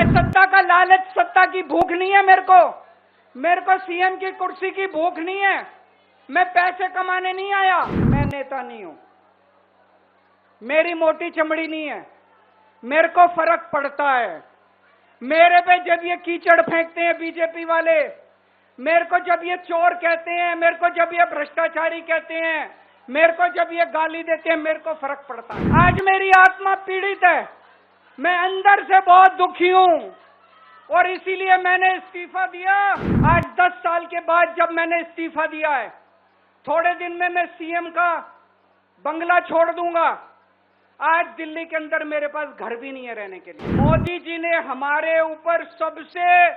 मैं सत्ता का लालच, सत्ता की भूख नहीं है मेरे को सीएम की कुर्सी की भूख नहीं है। मैं पैसे कमाने नहीं आया, मैं नेता नहीं हूं, मेरी मोटी चमड़ी नहीं है, मेरे को फर्क पड़ता है। मेरे पे जब ये कीचड़ फेंकते हैं बीजेपी वाले, मेरे को जब ये चोर कहते हैं, मेरे को जब ये भ्रष्टाचारी कहते हैं, मेरे को जब ये गाली देते हैं, मेरे को फर्क पड़ता है। आज मेरी आत्मा पीड़ित है, मैं अंदर से बहुत दुखी हूं और इसीलिए मैंने इस्तीफा दिया। आज 10 साल के बाद जब मैंने इस्तीफा दिया है, थोड़े दिन में मैं सीएम का बंगला छोड़ दूंगा। आज दिल्ली के अंदर मेरे पास घर भी नहीं है रहने के लिए। मोदी जी ने हमारे ऊपर सबसे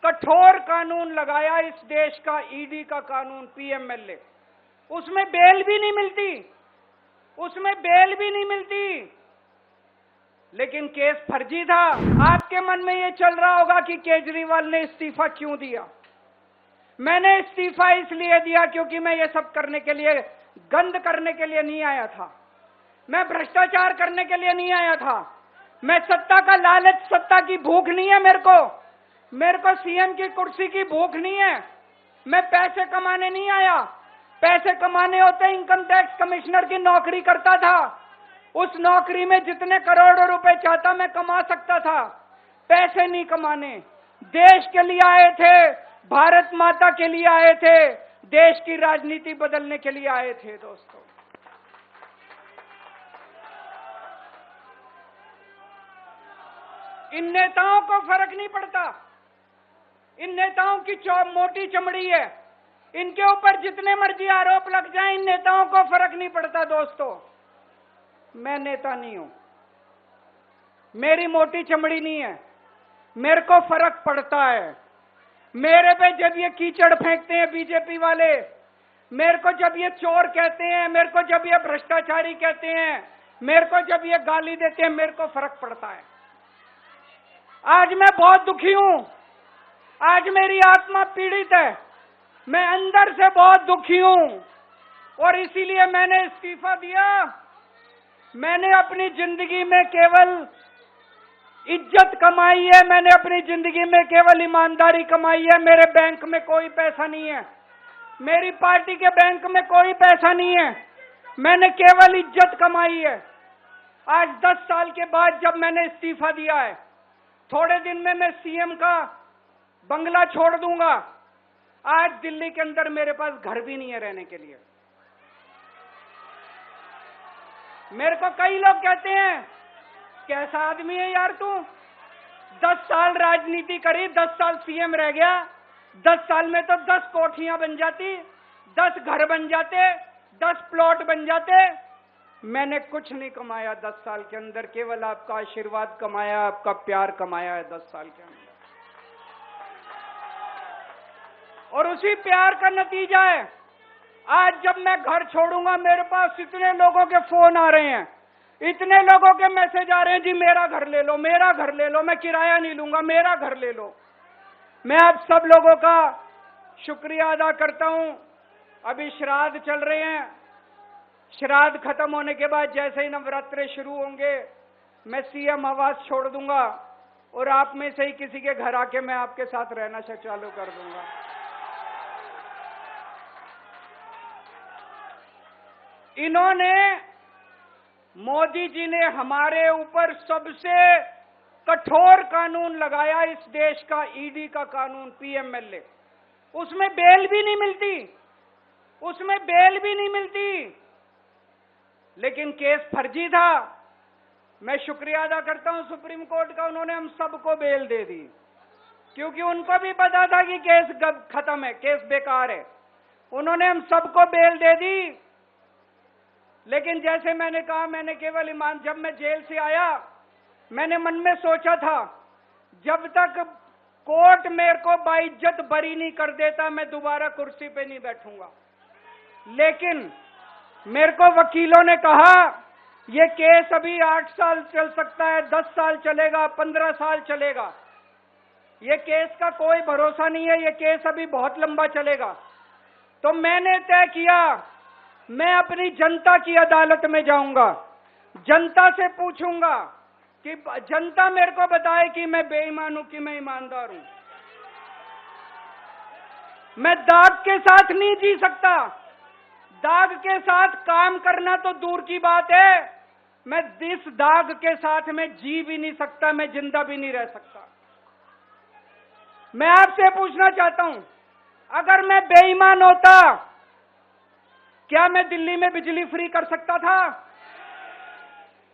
कठोर कानून लगाया, इस देश का ईडी का कानून, पीएमएलए। उसमें बेल भी नहीं मिलती, उसमें बेल भी नहीं मिलती, लेकिन केस फर्जी था। आपके मन में ये चल रहा होगा कि केजरीवाल ने इस्तीफा क्यों दिया। मैंने इस्तीफा इसलिए दिया क्योंकि मैं ये सब करने के लिए, गंद करने के लिए नहीं आया था, मैं भ्रष्टाचार करने के लिए नहीं आया था। मैं सत्ता का लालच, सत्ता की भूख नहीं है मेरे को सीएम की कुर्सी की भूख नहीं है। मैं पैसे कमाने नहीं आया, पैसे कमाने होते इनकम टैक्स कमिश्नर की नौकरी करता था, उस नौकरी में जितने करोड़ों रुपए चाहता मैं कमा सकता था। पैसे नहीं कमाने, देश के लिए आए थे, भारत माता के लिए आए थे, देश की राजनीति बदलने के लिए आए थे। दोस्तों, इन नेताओं को फर्क नहीं पड़ता, इन नेताओं की मोटी चमड़ी है, इनके ऊपर जितने मर्जी आरोप लग जाएं, इन नेताओं को फर्क नहीं पड़ता। दोस्तों, मैं नेता नहीं हूं, मेरी मोटी चमड़ी नहीं है, मेरे को फर्क पड़ता है। मेरे पे जब ये कीचड़ फेंकते हैं बीजेपी वाले, मेरे को जब ये चोर कहते हैं, मेरे को जब ये भ्रष्टाचारी कहते हैं, मेरे को जब ये गाली देते हैं, मेरे को फर्क पड़ता है। आज मैं बहुत दुखी हूं, आज मेरी आत्मा पीड़ित है, मैं अंदर से बहुत दुखी हूं और इसीलिए मैंने इस्तीफा दिया। मैंने अपनी जिंदगी में केवल इज्जत कमाई है, मैंने अपनी जिंदगी में केवल ईमानदारी कमाई है। मेरे बैंक में कोई पैसा नहीं है, मेरी पार्टी के बैंक में कोई पैसा नहीं है, मैंने केवल इज्जत कमाई है। आज 10 साल के बाद जब मैंने इस्तीफा दिया है, थोड़े दिन में मैं सीएम का बंगला छोड़ दूंगा। आज दिल्ली के अंदर मेरे पास घर भी नहीं है रहने के लिए। मेरे को कई लोग कहते हैं, कैसा आदमी है यार तू, 10 साल राजनीति करी, 10 साल सीएम रह गया, 10 साल में तो 10 कोठियां बन जाती, 10 घर बन जाते, 10 प्लॉट बन जाते। मैंने कुछ नहीं कमाया 10 साल के अंदर, केवल आपका आशीर्वाद कमाया, आपका प्यार कमाया है 10 साल के अंदर। और उसी प्यार का नतीजा है, आज जब मैं घर छोड़ूंगा, मेरे पास इतने लोगों के फोन आ रहे हैं, इतने लोगों के मैसेज आ रहे हैं, जी मेरा घर ले लो, मेरा घर ले लो, मैं किराया नहीं लूंगा, मेरा घर ले लो। मैं आप सब लोगों का शुक्रिया अदा करता हूं। अभी श्राद्ध चल रहे हैं, श्राद्ध खत्म होने के बाद जैसे ही नवरात्रे शुरू होंगे, मैं सीएम आवास छोड़ दूंगा और आप में से ही किसी के घर आके मैं आपके साथ रहना चालू कर दूंगा। इन्होंने, मोदी जी ने हमारे ऊपर सबसे कठोर कानून लगाया, इस देश का ईडी का कानून, पीएमएलए। उसमें बेल भी नहीं मिलती, उसमें बेल भी नहीं मिलती, लेकिन केस फर्जी था। मैं शुक्रिया अदा करता हूं सुप्रीम कोर्ट का, उन्होंने हम सबको बेल दे दी, क्योंकि उनको भी पता था कि केस खत्म है, केस बेकार है। उन्होंने हम सबको बेल दे दी। लेकिन जैसे मैंने कहा, मैंने केवल ईमान, जब मैं जेल से आया, मैंने मन में सोचा था, जब तक कोर्ट मेरे को बाइज्जत बरी नहीं कर देता, मैं दोबारा कुर्सी पे नहीं बैठूंगा। लेकिन मेरे को वकीलों ने कहा, ये केस अभी 8 साल चल सकता है, 10 साल चलेगा, 15 साल चलेगा, ये केस का कोई भरोसा नहीं है, ये केस अभी बहुत लंबा चलेगा। तो मैंने तय किया, मैं अपनी जनता की अदालत में जाऊंगा, जनता से पूछूंगा कि जनता मेरे को बताए कि मैं बेईमान हूं कि मैं ईमानदार हूं। मैं दाग के साथ नहीं जी सकता। दाग के साथ काम करना तो दूर की बात है, मैं इस दाग के साथ में जी भी नहीं सकता, मैं जिंदा भी नहीं रह सकता। मैं आपसे पूछना चाहता हूं, अगर मैं बेईमान होता, क्या मैं दिल्ली में बिजली फ्री कर सकता था?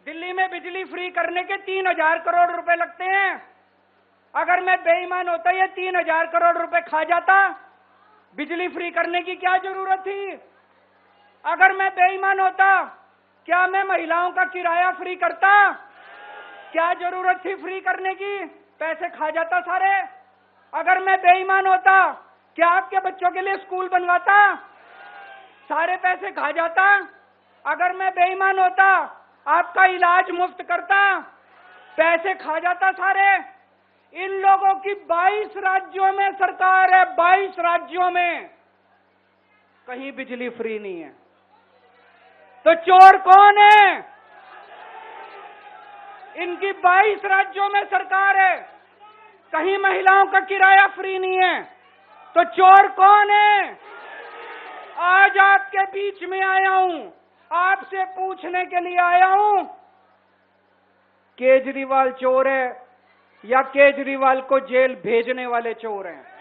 दिल्ली में बिजली फ्री करने के 3,000 करोड़ रुपए लगते हैं। अगर मैं बेईमान होता, ये 3,000 करोड़ रुपए खा जाता, बिजली फ्री करने की क्या जरूरत थी? अगर मैं बेईमान होता, क्या मैं महिलाओं का किराया फ्री करता? क्या जरूरत थी फ्री करने की? पैसे खा जाता सारे। अगर मैं बेईमान होता, क्या आपके बच्चों के लिए स्कूल बनवाता? सारे पैसे खा जाता। अगर मैं बेईमान होता, आपका इलाज मुफ्त करता? पैसे खा जाता सारे। इन लोगों की 22 राज्यों में सरकार है, 22 राज्यों में कहीं बिजली फ्री नहीं है। तो चोर कौन है? इनकी 22 राज्यों में सरकार है, कहीं महिलाओं का किराया फ्री नहीं है। तो चोर कौन है? आज आपके बीच में आया हूं, आपसे पूछने के लिए आया हूं, केजरीवाल चोर है या केजरीवाल को जेल भेजने वाले चोर हैं?